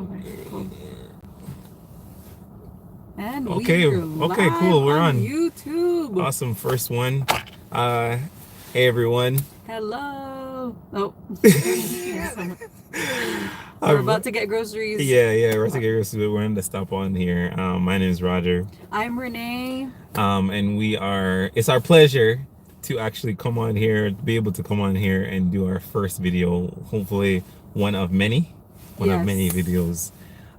Okay, cool. And Okay, we're okay, live cool. We're on on. YouTube. Awesome. First one. Hey everyone. Hello. Oh, we're Uh, about to get groceries. yeah, we're going to stop on here. My name is Roger. I'm Renee. And it's our pleasure to actually come on here, be able to come on here and do our first video. Hopefully, one of many Yes. videos.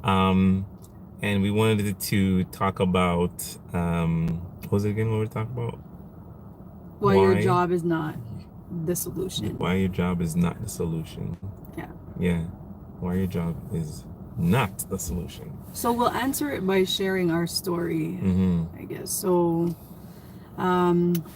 And we wanted to talk about, what was it again? What were we talking about? Why your job is not the solution. Why your job is not the solution. Yeah. Yeah. Why your job is not the solution. So we'll answer it by sharing our story, I guess. So,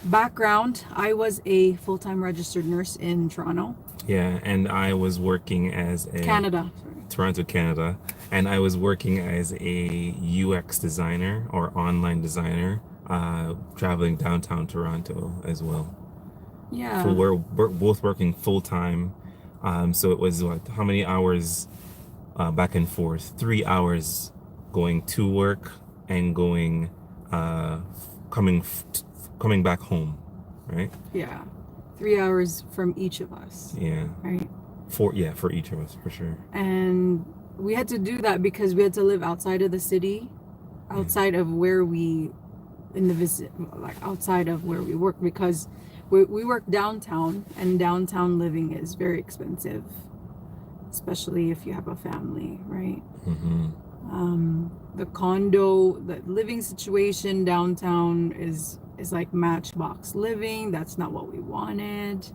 background, I was a full-time registered nurse in Toronto. Yeah, and I was working as a... Canada. Toronto, Canada. And I was working as a UX designer or online designer, traveling downtown Toronto as well. Yeah. So we're both working full-time. So it was what, how many hours back and forth? 3 hours going to work and going coming back home, right? Yeah. 3 hours from each of us. Yeah. Right. For each of us, for sure. And we had to do that because we had to live outside of the city, outside of where we outside of where we work, because we work downtown, and downtown living is very expensive, especially if you have a family, right? The living situation downtown is like Matchbox living. That's not what we wanted.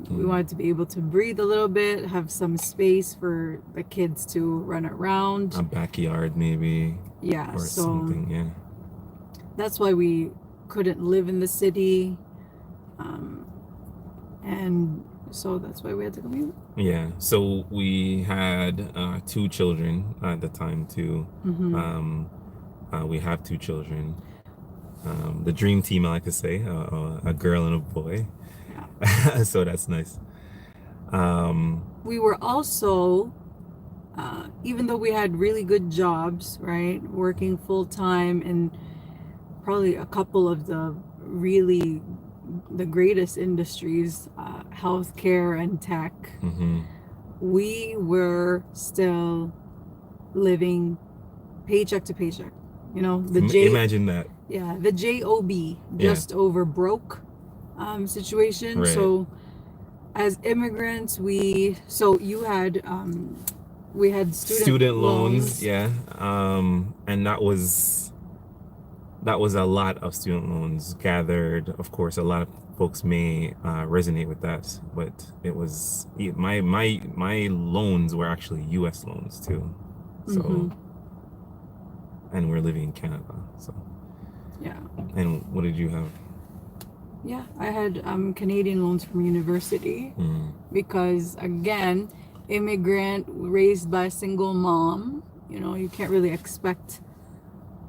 We wanted to be able to breathe a little bit, have some space for the kids to run around. A backyard maybe. Yeah, or so something, yeah. that's why we couldn't live in the city. And so that's why we had to commute. Yeah, so we had 2 children at the time too. We have 2 children. The dream team, I like to say, a girl and a boy. Yeah. So that's nice. We were also, even though we had really good jobs, right, working full time in probably a couple of the greatest industries, healthcare and tech, we were still living paycheck to paycheck. You know, imagine that. Yeah, the job, just over broke situation. Right. So as immigrants, we had student loans. Yeah. And that was a lot of student loans gathered. Of course, a lot of folks may resonate with that, but it was my loans were actually US loans too. So and we're living in Canada, so yeah. And what did you have? Yeah, I had Canadian loans from university, because again, immigrant raised by a single mom, you know, you can't really expect,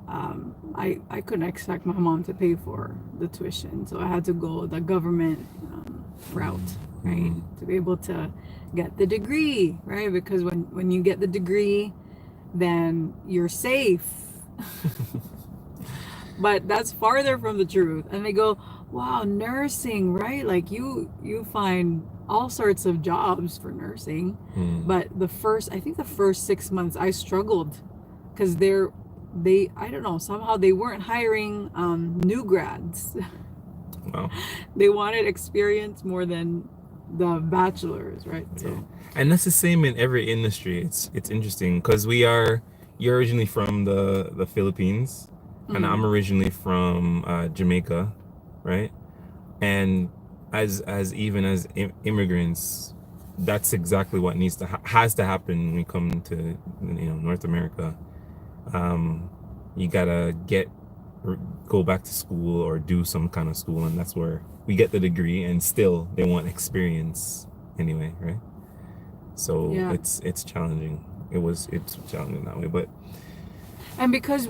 I couldn't expect my mom to pay for the tuition, so I had to go the government route, right, to be able to get the degree, right, because when you get the degree, then you're safe. But that's farther from the truth. And they go, wow, nursing, right? Like you find all sorts of jobs for nursing. But I think the first 6 months I struggled, because I don't know, somehow they weren't hiring new grads. Wow. They wanted experience more than the bachelors, right? Yeah. So, and that's the same in every industry. It's interesting because you're originally from the Philippines. And I'm originally from Jamaica, right? And as immigrants, that's exactly what has to happen when we come to North America. You gotta go back to school or do some kind of school, and that's where we get the degree. And still, they want experience anyway, right? So yeah. It's challenging. It's challenging that way, but. And because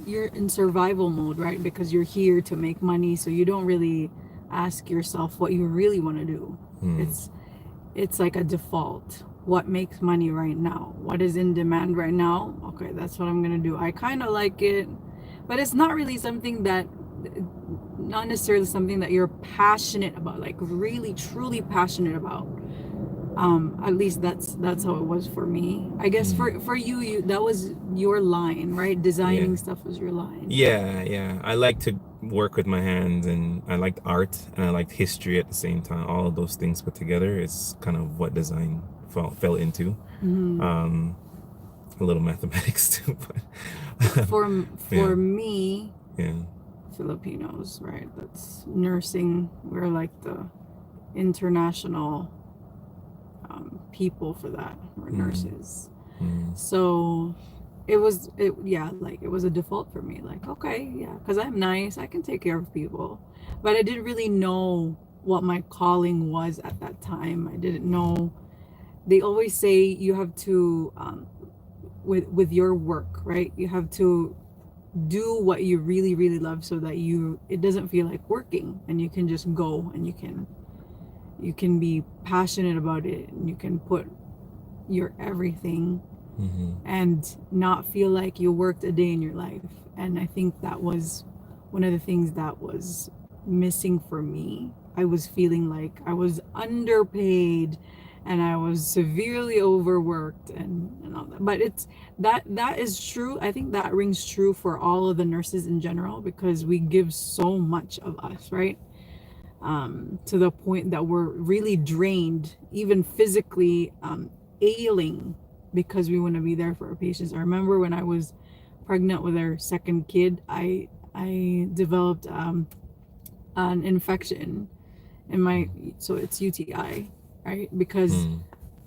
you're in survival mode, right? Because you're here to make money, so you don't really ask yourself what you really want to do. It's like a default. what makes money right now, what is in demand right now. Okay, that's what I'm gonna do. I kind of like it, but it's not really something that, not necessarily something that you're passionate about, like really truly passionate about. At least that's how it was for me. I guess for you, that was your line, right? Yeah. Designing stuff was your line. Yeah. I like to work with my hands, and I liked art, and I liked history at the same time. All of those things put together is kind of what design fell into. Um, a little mathematics too, but For me, yeah. Filipinos, right? That's nursing. We're like the international people for that. We're nurses. So it was a default for me. Like, okay, yeah, because I'm nice, I can take care of people. But I didn't really know what my calling was at that time. I didn't know. They always say you have to, with your work, right? You have to do what you really, really love, so that it doesn't feel like working, and you can just go, and you can be passionate about it, and you can put your everything and not feel like you worked a day in your life. And I think that was one of the things that was missing for me. I was feeling like I was underpaid, and I was severely overworked, and all that. But it's that is true. I think that rings true for all of the nurses in general, because we give so much of us, right? To the point that we're really drained, even physically, ailing, because we want to be there for our patients. I remember when I was pregnant with our second kid, I developed an infection in my, so it's UTI, right? Because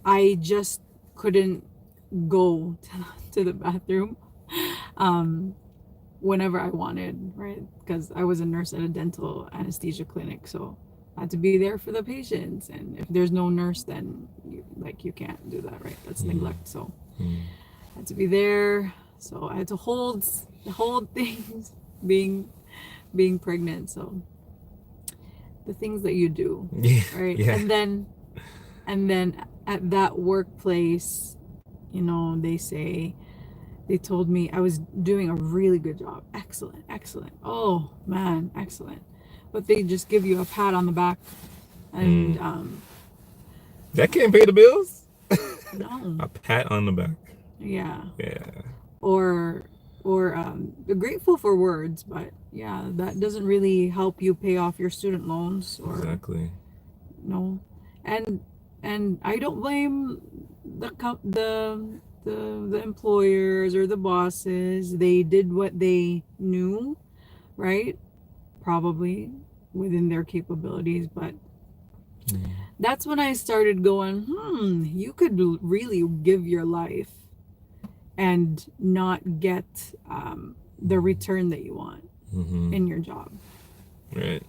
I just couldn't go to the bathroom whenever I wanted, right? Because I was a nurse at a dental anesthesia clinic, so I had to be there for the patients. And if there's no nurse, then you can't do that, right? That's neglect. So I had to be there. So I had to hold things, being pregnant. So the things that you do, right? Yeah. And then at that workplace, they told me I was doing a really good job. Excellent. Oh man, excellent. But they just give you a pat on the back, and that can't pay the bills. no, A pat on the back. yeah, Yeah. or grateful for words, but yeah, that doesn't really help you pay off your student loans, or Exactly. no. And I don't blame the employers or the bosses. They did what they knew, right? Probably within their capabilities. But that's when I started going, you could really give your life and not get the return that you want in your job. Right.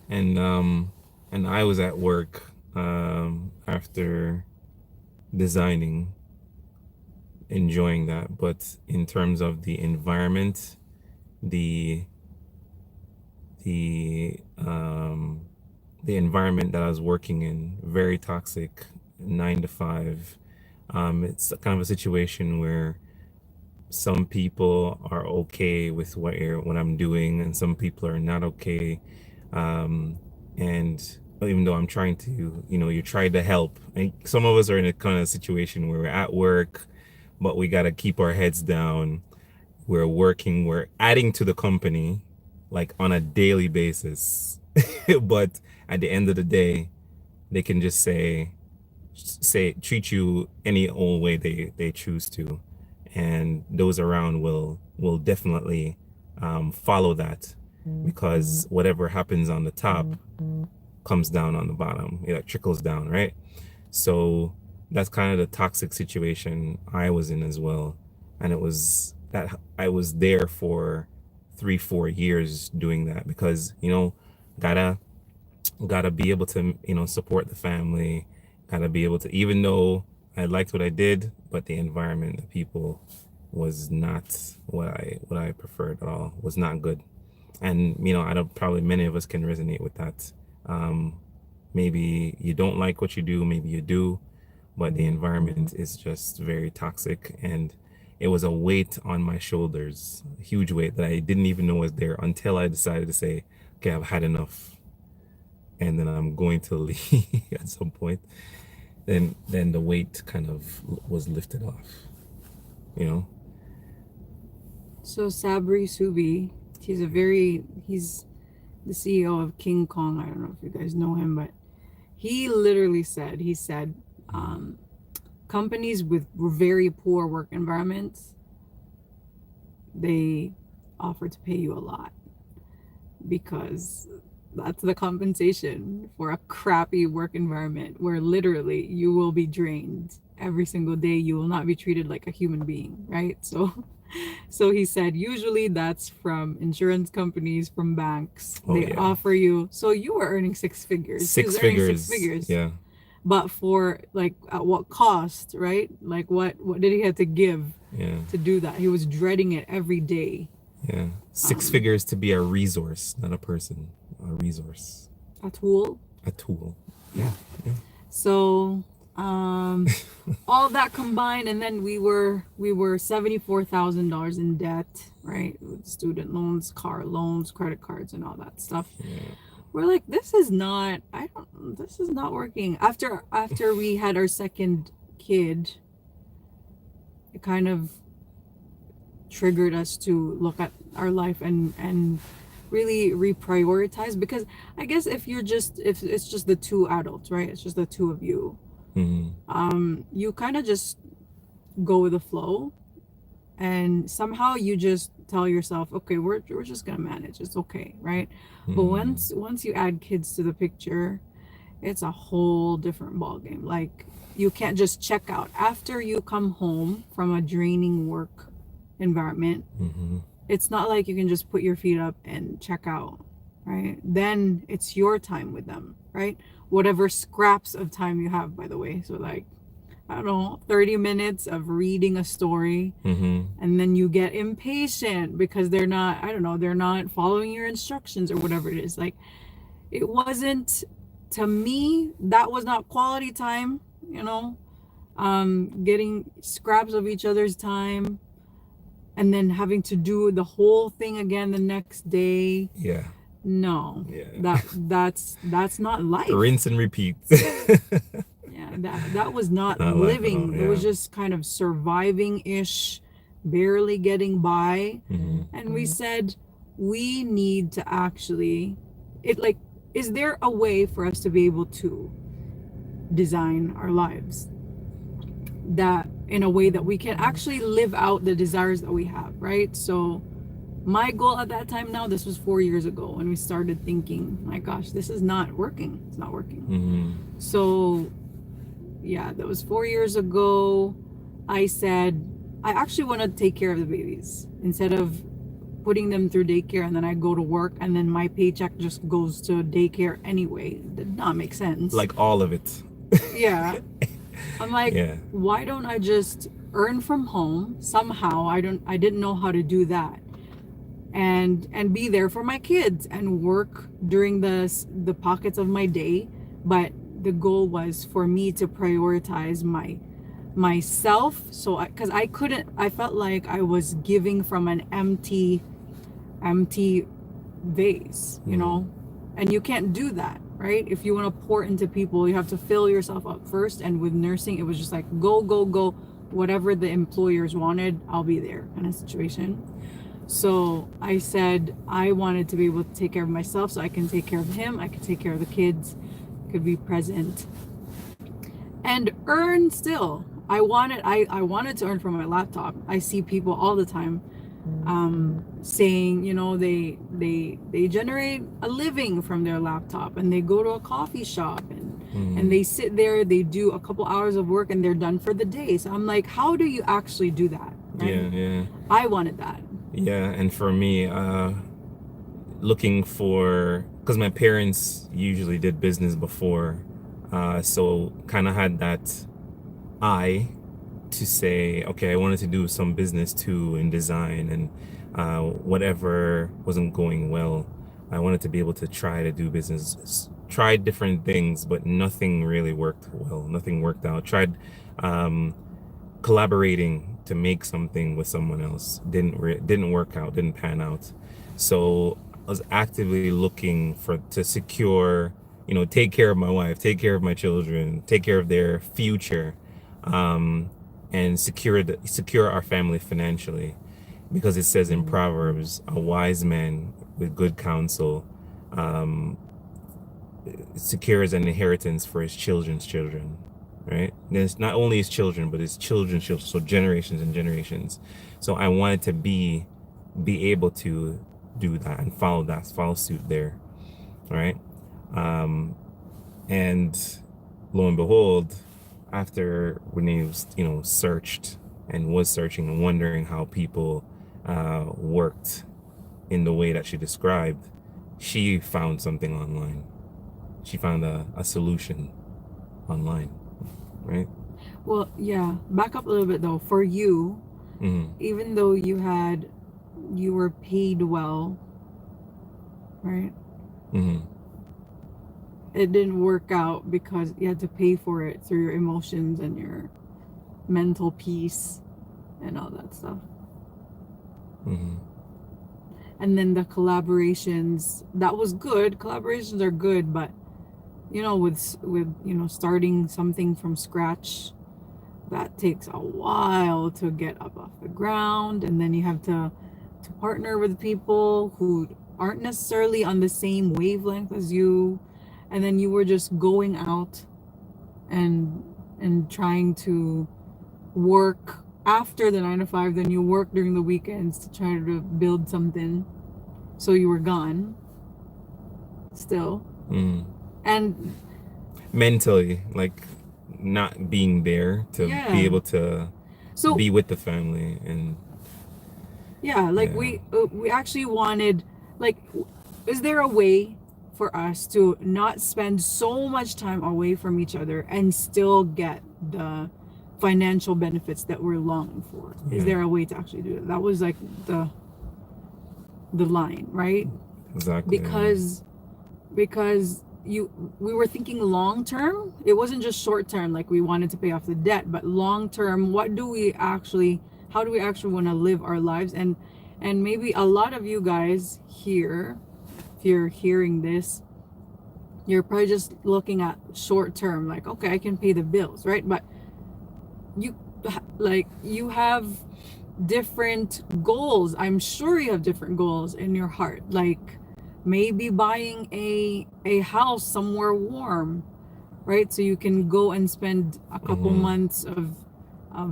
And I was at work after designing, enjoying that, but in terms of the environment, the environment that I was working in, very toxic, 9 to 5. It's kind of a situation where some people are okay with what I'm doing, and some people are not okay. And even though I'm trying to, you're trying to help, and some of us are in a kind of situation where we're at work, but we got to keep our heads down. We're working, we're adding to the company, like on a daily basis. But at the end of the day, they can just say treat you any old way they choose to, and those around will definitely follow that, because whatever happens on the top comes down on the bottom. It trickles down, right? So that's kind of the toxic situation I was in as well. And it was that I was there for 3-4 years doing that, because gotta be able to support the family, gotta be able to, even though I liked what I did, but the environment, the people, was not what I preferred at all. Was not good. And I don't, probably many of us can resonate with that. Maybe you don't like what you do, maybe you do, but the environment is just very toxic, and it was a weight on my shoulders, a huge weight that I didn't even know was there until I decided to say, okay, I've had enough, and then I'm going to leave at some point. Then the weight kind of was lifted off, you know. So Sabri Subi, he's the CEO of King Kong. I don't know if you guys know him, but he literally said, companies with very poor work environments, they offer to pay you a lot because that's the compensation for a crappy work environment where literally you will be drained every single day. You will not be treated like a human being, right? So he said usually that's from insurance companies, from banks. They offer you, so you were earning six figures. He was earning six figures. Yeah. But for like at what cost, right? Like what did he have to give to do that? He was dreading it every day. Yeah. Six figures to be a resource, not a person. A resource. A tool. A tool. Yeah. So all that combined, and then we were $74,000 in debt, right? With student loans, car loans, credit cards, and all that stuff. Yeah. We're like, this is not working. After we had our second kid, it kind of triggered us to look at our life and really reprioritize, because I guess if it's just the two adults, right? It's just the two of you. Mm-hmm. You kind of just go with the flow, and somehow you just tell yourself, okay, we're just gonna manage, it's okay, right? But once you add kids to the picture, it's a whole different ball game. Like, you can't just check out after you come home from a draining work environment. It's not like you can just put your feet up and check out, right? Then it's your time with them, right? Whatever scraps of time you have, by the way. So like, I don't know, 30 minutes of reading a story, and then you get impatient because they're not following your instructions or whatever it is. Like, it wasn't, to me, that was not quality time, you know. Getting scraps of each other's time and then having to do the whole thing again the next day. Yeah. No. Yeah. That's not life. Rinse and repeat. That was not living. It was just kind of surviving-ish, barely getting by. And we said, we need to actually, is there a way for us to be able to design our lives that in a way that we can actually live out the desires that we have, right? So my goal at that time, now this was 4 years ago when we started thinking, my gosh, this is not working. It's not working. So yeah, that was 4 years ago. I said, I actually want to take care of the babies instead of putting them through daycare and then I go to work and then my paycheck just goes to daycare anyway. It did not make sense. Like all of it. Yeah. I'm like, why don't I just earn from home somehow? I didn't know how to do that. And be there for my kids and work during the pockets of my day. But the goal was for me to prioritize myself. So because I felt like I was giving from an empty vase, you know, and you can't do that, right? If you want to pour into people, you have to fill yourself up first. And with nursing, it was just like, go, whatever the employers wanted, I'll be there kind of situation. So I said I wanted to be able to take care of myself so I can take care of him, I could take care of the kids, could be present and earn still. I wanted to earn from my laptop. I see people all the time saying, you know, they generate a living from their laptop and they go to a coffee shop and they sit there, they do a couple hours of work and they're done for the day. So I'm like, how do you actually do that? Right? Yeah. I wanted that. Yeah, and for me, looking for, because my parents usually did business before, so kind of had that eye to say, okay, I wanted to do some business too in design, and whatever wasn't going well, I wanted to be able to try to do business tried different things, but nothing really worked well. Nothing worked out. Tried collaborating to make something with someone else. Didn't work out. Didn't pan out. So I was actively looking to secure, take care of my wife, take care of my children, take care of their future, and secure our family financially, because it says in Proverbs, a wise man with good counsel secures an inheritance for his children's children, right? And it's not only his children, but his children's children, so generations and generations. So I wanted to be able to do that and follow suit there, right? And lo and behold, after Renee was, searched and was searching and wondering how people worked in the way that she described, she found something online. She found a solution online, right? Well, yeah. Back up a little bit though. For you, even though you were paid well, right? It didn't work out because you had to pay for it through your emotions and your mental peace and all that stuff. And then the collaborations, that was good. Collaborations are good, but with starting something from scratch, that takes a while to get up off the ground, and then you have to partner with people who aren't necessarily on the same wavelength as you, and then you were just going out and trying to work after the 9 to 5, then you work during the weekends to try to build something, so you were gone still. And mentally, like, not being there to be able to be with the family. And we actually wanted, like, is there a way for us to not spend so much time away from each other and still get the financial benefits that we're longing for? Is there a way to actually do it? That was like the line, right? Exactly. Because we were thinking long term. It wasn't just short term, like we wanted to pay off the debt, but long term, how do we actually want to live our lives? And maybe a lot of you guys here, if you're hearing this, you're probably just looking at short term, like, okay, I can pay the bills, right? But you have different goals. I'm sure you have different goals in your heart, like maybe buying a house somewhere warm, right? So you can go and spend a couple months of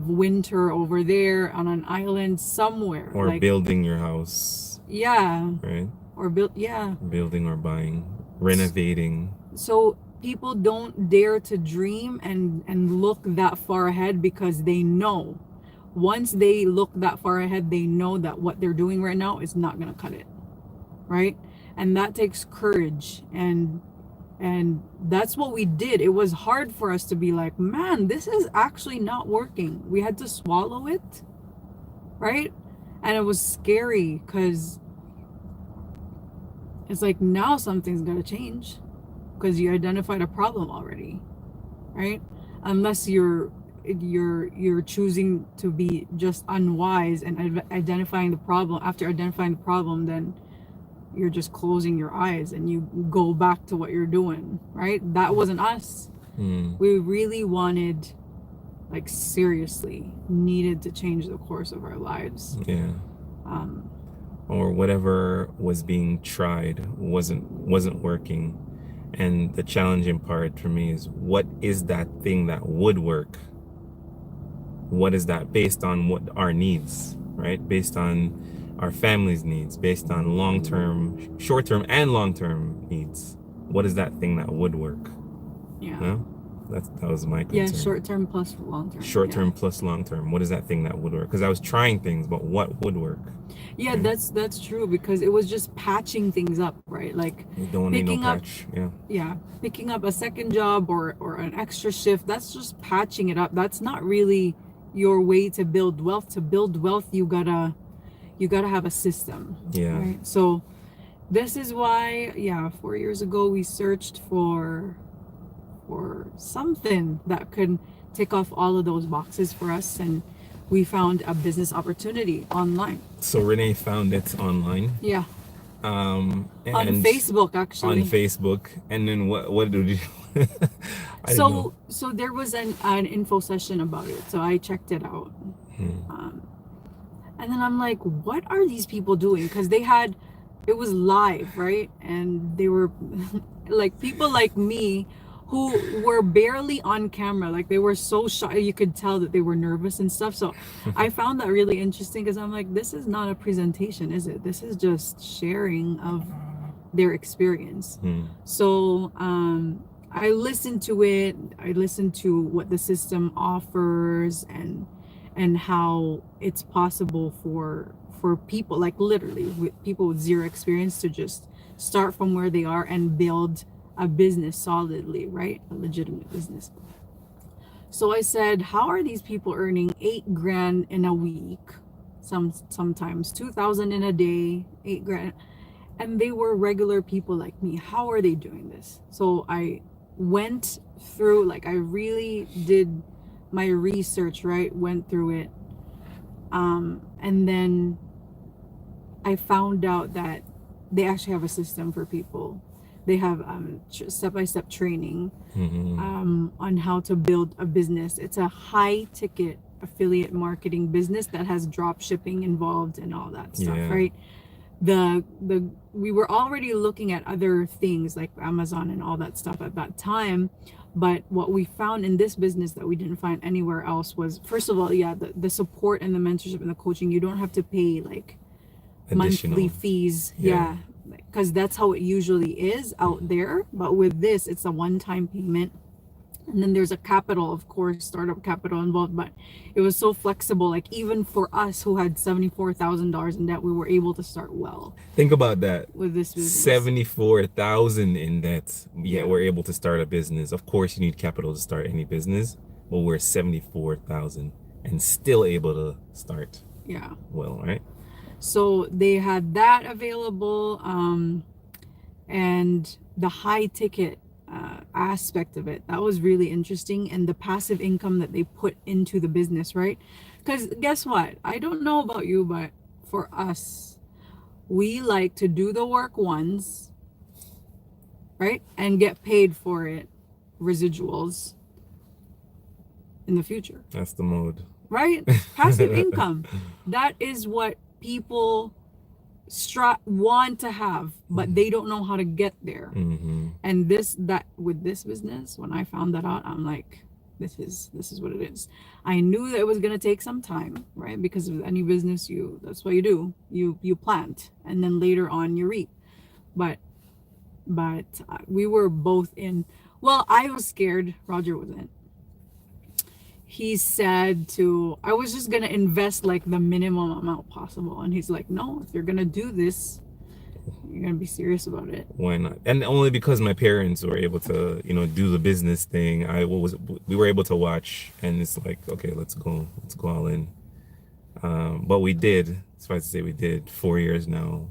winter over there on an island somewhere, or like building your house, right? Or building or buying, renovating. So people don't dare to dream and look that far ahead, because they know once they look that far ahead, they know that what they're doing right now is not going to cut it, right? And that takes courage, and that's what we did. It was hard for us to be like, man, this is actually not working. We had to swallow it, right? And it was scary, because it's like, now something's got to change, because you identified a problem already, right? Unless you're choosing to be just unwise and identifying the problem. After identifying the problem, then you're just closing your eyes and you go back to what you're doing, right? That wasn't us. We really wanted, like, seriously needed to change the course of our lives. Or whatever was being tried wasn't working. And the challenging part for me is, what is that thing that would work? What is that, based on what our needs, right? Based on our family's needs, based on long-term, short-term and long-term needs. What is that thing that would work? That was my concern. Short-term plus long-term. Short-term plus long-term. What is that thing that would work? Because I was trying things, but what would work? That's true, because it was just patching things up, right? Like, you don't need no patch. Picking up a second job or an extra shift, that's just patching it up. That's not really your way to build wealth. To build wealth, you gotta have a system. Right? So this is why, yeah, 4 years ago we searched for something that could tick off all of those boxes for us, and we found a business opportunity online. So Renee found it online. Yeah, on And Facebook on actually. Facebook, and then what did you I don't know. So there was an info session about it, so I checked it out. Hmm. And then I'm like, what are these people doing? Because it was live, right? And they were like people like me who were barely on camera. Like they were so shy. You could tell that they were nervous and stuff. So I found that really interesting because I'm like, this is not a presentation, is it? This is just sharing of their experience. So I listened to it. I listened to what the system offers and how it's possible for people, like literally with people with zero experience, to just start from where they are and build a business solidly, right? A legitimate business. So I said, how are these people earning 8 grand in a week, sometimes 2,000 in a day, 8 grand, and they were regular people like me? How are they doing this? So I went through, like, I really did my research, right? Went through it, and then I found out that they actually have a system for people. They have step-by-step training on how to build a business. It's a high-ticket affiliate marketing business that has drop shipping involved and all that stuff, Yeah. right? We were already looking at other things like Amazon and all that stuff at that time, but what we found in this business that we didn't find anywhere else was, first of all, yeah, the support and the mentorship and the coaching. You don't have to pay like monthly Additional. fees, Yeah. yeah, because that's how it usually is out there. But with this, it's a one-time payment, and then there's a capital, of course, startup capital involved. But it was so flexible, like even for us who had $74,000 in debt, we were able to start well Think about that. with this business. 74,000 in debt. Yeah. Yet we're able to start a business. Of course, you need capital to start any business, but we're 74,000 and still able to start Yeah. well, right? So they had that available, and the high ticket aspect of it, that was really interesting, and the passive income that they put into the business, right? Because guess what? I don't know about you, but for us, we like to do the work once, right? And get paid for it, residuals in the future. That's the mode. Right? Passive income. That is what people want to have, but they don't know how to get there. And with this business, when I found that out, I'm like, this is what it is. I knew that it was going to take some time, right? Because with any business, that's what you do. You plant, and then later on you reap. But we were both in, well, I was scared, Roger wasn't. He said I was just gonna invest like the minimum amount possible, and he's like, no, if you're gonna do this, you're gonna be serious about it. Why not? And only because my parents were able to, do the business thing. We were able to watch, and it's like, okay, let's go all in. But we did. Suffice to say, we did 4 years now.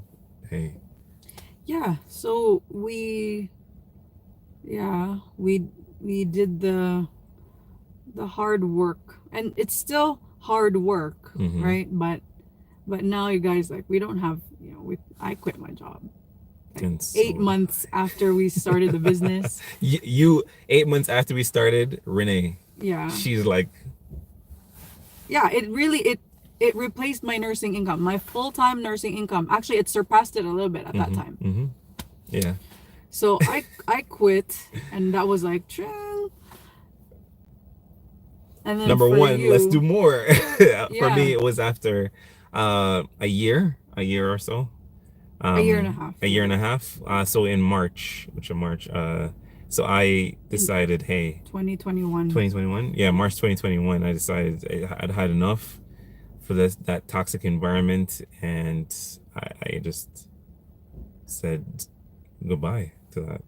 Hey. Yeah. So we did the hard work, and it's still hard work, right? But now, you guys, like, we don't have, I quit my job like 8 months after we started the business. You 8 months after we started, Renee, Yeah, she's like, yeah, it replaced my nursing income, my full-time nursing income. Actually, it surpassed it a little bit at that time. Yeah. So I quit, and that was like, and then Number one, let's do more. For me, it was after a year or so. A year and a half. A year and a half. So in March, so I decided, hey, 2021. Yeah, March 2021, I decided I'd had enough for that toxic environment, and I just said goodbye to that.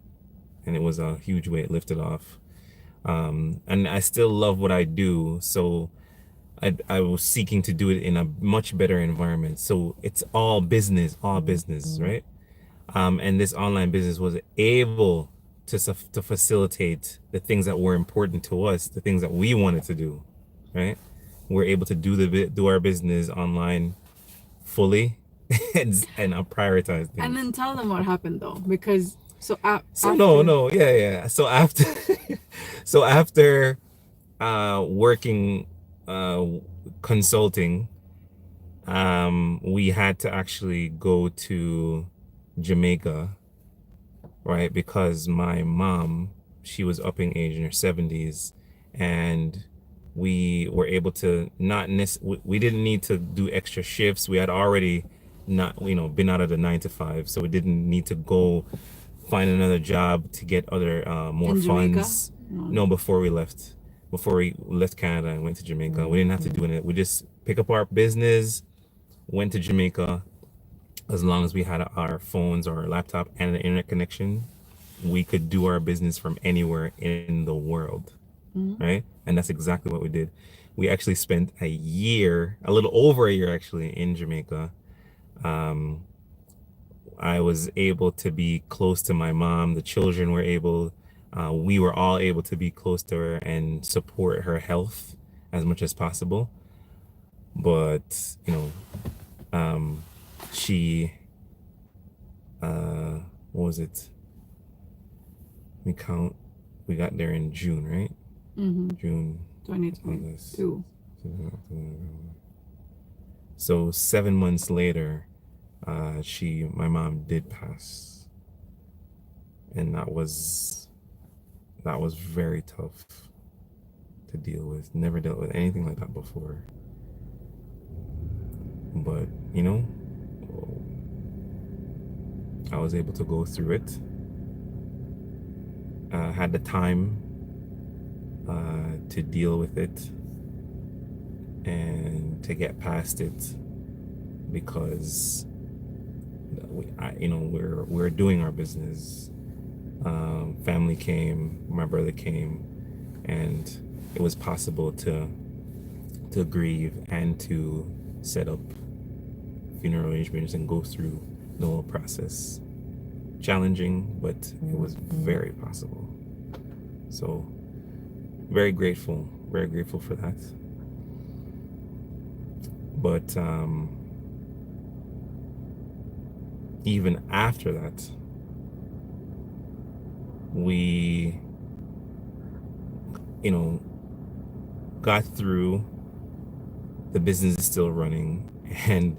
And it was a huge weight lifted off. And I still love what I do, so I was seeking to do it in a much better environment. So it's all business, right? And this online business was able to facilitate the things that were important to us, the things that we wanted to do, right? We're able to do our business online fully and prioritize And things. then tell them what happened though, because So after no, yeah. So after so after working consulting, we had to actually go to Jamaica, right? Because my mom, she was up in age in her 70s, and we were able to not we didn't need to do extra shifts. We had already not, been out of the 9 to 5, so we didn't need to go find another job to get other more in Jamaica. funds. No, before we left Canada and went to Jamaica, we didn't have to do it. We just pick up our business, went to Jamaica. As long as we had our phones or our laptop and an internet connection, we could do our business from anywhere in the world, right? And that's exactly what we did. We actually spent a little over a year actually, in Jamaica. I was able to be close to my mom. The children were we were all able to be close to her and support her health as much as possible. But, she, what was it? We got there in June, right? June, 2022. So 7 months later, my mom did pass, and that was very tough to deal with. Never dealt with anything like that before. But I was able to go through it. Had the time to deal with it and to get past it, because we're doing our business. Family came, my brother came, and it was possible to grieve and to set up funeral arrangements and go through the whole process. Challenging, but it was very possible. So very grateful for that. But even after that, we got through. The business is still running, and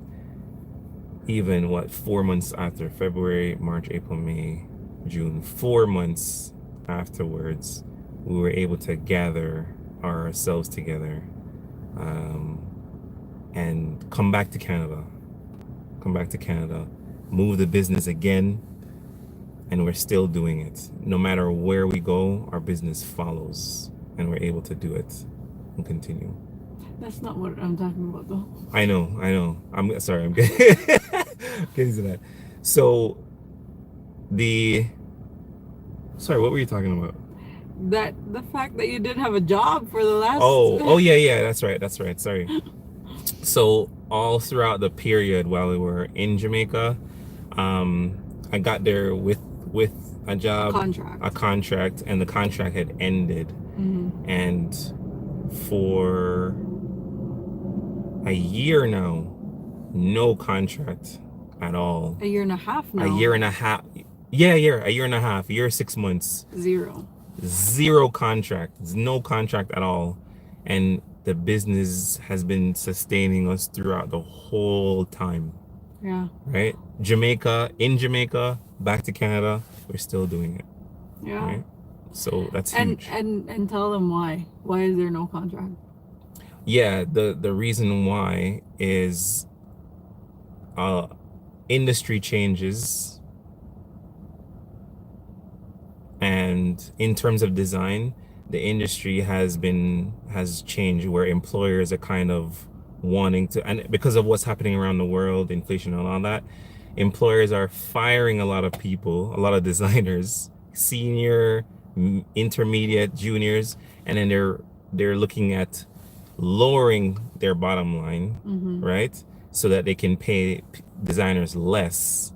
even 4 months after, February, March, April, May, June, 4 months afterwards, we were able to gather ourselves together and come back to Canada, move the business again, and we're still doing it. No matter where we go, our business follows, and we're able to do it and continue. That's not what I'm talking about though. I know. I'm sorry. I'm getting to that. So sorry, what were you talking about? That the fact that you didn't have a job for the last. Oh yeah. That's right. Sorry. So all throughout the period while we were in Jamaica, I got there with a job, a contract, and the contract had ended, and for a year now, no contract at all. A year and a half now. A year and a half. Yeah, a year and a half. A year, 6 months. Zero contract. There's no contract at all. And the business has been sustaining us throughout the whole time. Yeah. Right? In Jamaica, back to Canada, we're still doing it. Yeah. Right? So that's huge. And tell them why. Why is there no contract? Yeah, the reason why is industry changes, and in terms of design, the industry has changed, where employers are kind of wanting to, and because of what's happening around the world, inflation and all that, employers are firing a lot of people, a lot of designers, senior, intermediate, juniors, and then they're looking at lowering their bottom line, right, so that they can pay designers less,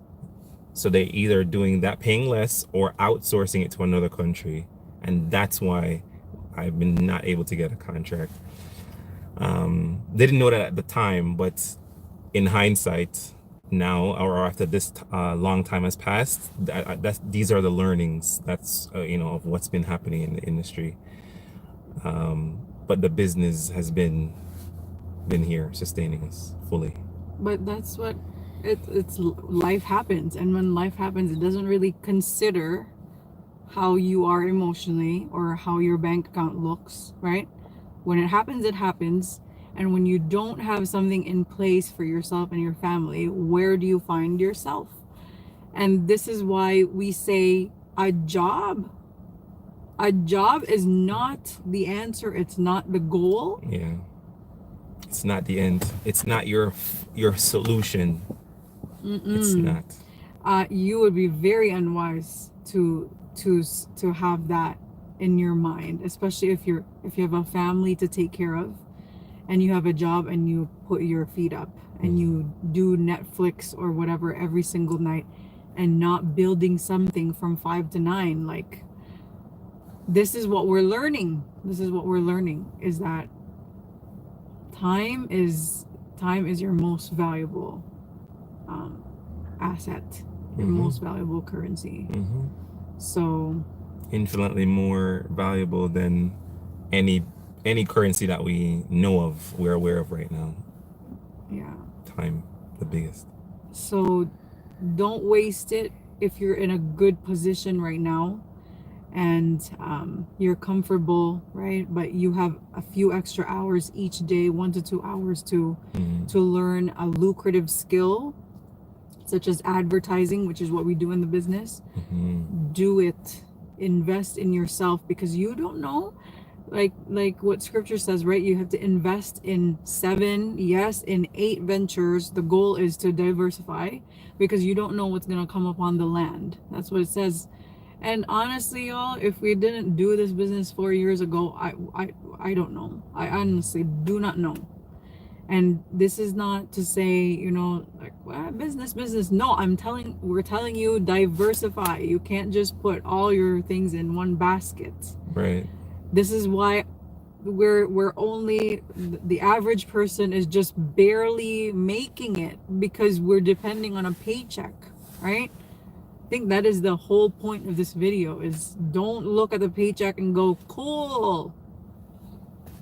So they're either doing that, paying less, or outsourcing it to another country. And that's why I've been not able to get a contract. Didn't know that at the time, but in hindsight now, or after this long time has passed, these are the learnings that's of what's been happening in the industry. But the business has been here sustaining us fully. But that's what it's life happens, and when life happens, it doesn't really consider how you are emotionally or how your bank account looks, right? When it happens, it happens. And when you don't have something in place for yourself and your family, where do you find yourself? And this is why we say a job is not the answer. It's not the goal. Yeah. It's not the end. It's not your solution. It's not. You would be very unwise to have that in your mind, especially if you have a family to take care of, and you have a job and you put your feet up and you do Netflix or whatever every single night, and not building something from 5 to 9. Like, this is what we're learning. Is that time is your most valuable asset, your most valuable currency. So infinitely more valuable than any currency that we know of, we're aware of right now. Yeah. Time, the biggest. So don't waste it. If you're in a good position right now and you're comfortable, right, but you have a few extra hours each day, 1 to 2 hours to learn a lucrative skill such as advertising, which is what we do in the business, do it. Invest in yourself, because you don't know, like what scripture says, right? You have to invest in 7, yes, in 8 ventures. The goal is to diversify, because you don't know what's going to come up on the land. That's what it says. And honestly, y'all, if we didn't do this business 4 years ago, I don't know. I honestly do not know. And this is not to say, like, well, business. No, we're telling you, diversify. You can't just put all your things in one basket. Right. This is why we're only, the average person is just barely making it, because we're depending on a paycheck, right? I think that is the whole point of this video, is don't look at the paycheck and go, cool,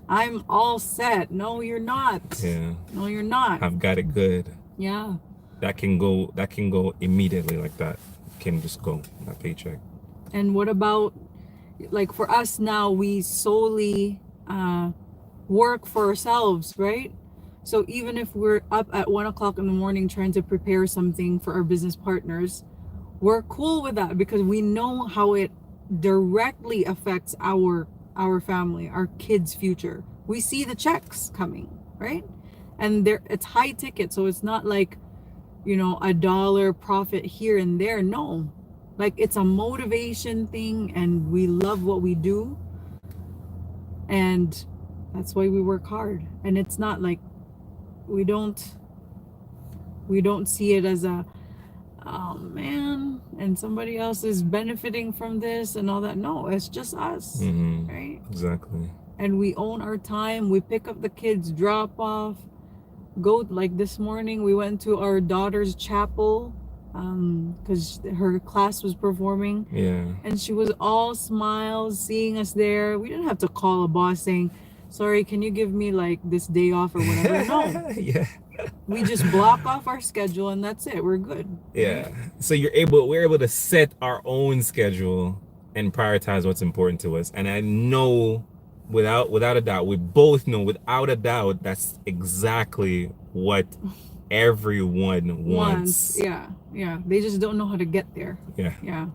I'm all set. No, you're not. Yeah. No, you're not. I've got it good. Yeah. That can go immediately like that. Can just go, that paycheck. And what about, like, for us now, we solely work for ourselves, right? So even if we're up at 1 o'clock in the morning trying to prepare something for our business partners, we're cool with that, because we know how it directly affects our family, our kids' future. We see the checks coming, right? And it's high ticket, so it's not like, $1 profit here and there. No, like, it's a motivation thing, and we love what we do, and that's why we work hard. And it's not like we don't see it as a, oh man, and somebody else is benefiting from this and all that. No, it's just us, right? Exactly. And we own our time. We pick up the kids, drop off, go. Like this morning, we went to our daughter's chapel because her class was performing. Yeah. And she was all smiles seeing us there. We didn't have to call a boss saying, sorry, can you give me like this day off or whatever? No. Yeah. We just block off our schedule and that's it. We're good. Yeah. So we're able to set our own schedule and prioritize what's important to us. And I know without a doubt, we both know without a doubt, that's exactly what everyone wants. Yeah. They just don't know how to get there. Yeah.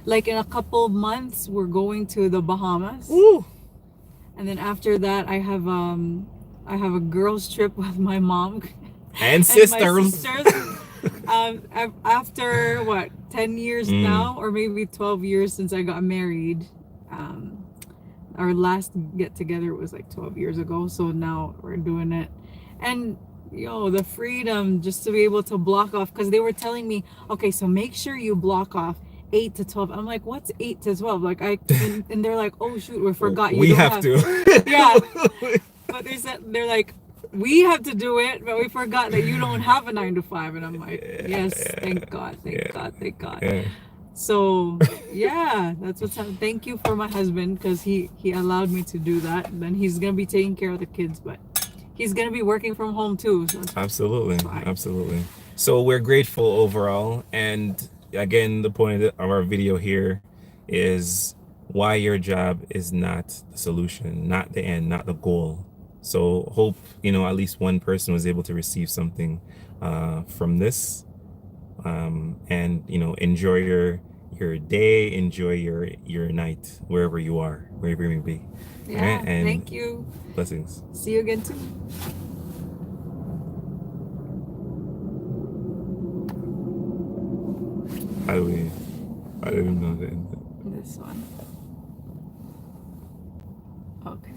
Like in a couple of months, we're going to the Bahamas. Woo! And then after that, I have a girls trip with my mom and sisters. My sisters. After what, 10 years now, or maybe 12 years since I got married. Our last get together was like 12 years ago, so now we're doing it. And yo, the freedom just to be able to block off, because they were telling me, okay, so make sure you block off 8 to 12. I'm like, what's 8 to 12? Like, and they're like, oh shoot, we forgot you We don't have to. Yeah. But they're like, we have to do it, but we forgot that you don't have a 9 to 5. And I'm like, yes, thank God, thank God, thank God. Yeah. So yeah, that's what's happening. Thank you for my husband, because he allowed me to do that. And then he's gonna be taking care of the kids, but he's gonna be working from home too. So Absolutely, fine. absolutely. So we're grateful overall, and again, the point of our video here is why your job is not the solution, not the end, not the goal. So hope, you know, at least one person was able to receive something from this, and you know, enjoy your day, enjoy your night, wherever you are, wherever you may be. yeah, All right? And thank you. blessings. See you again soon. How do we? I didn't know that. This one. Okay.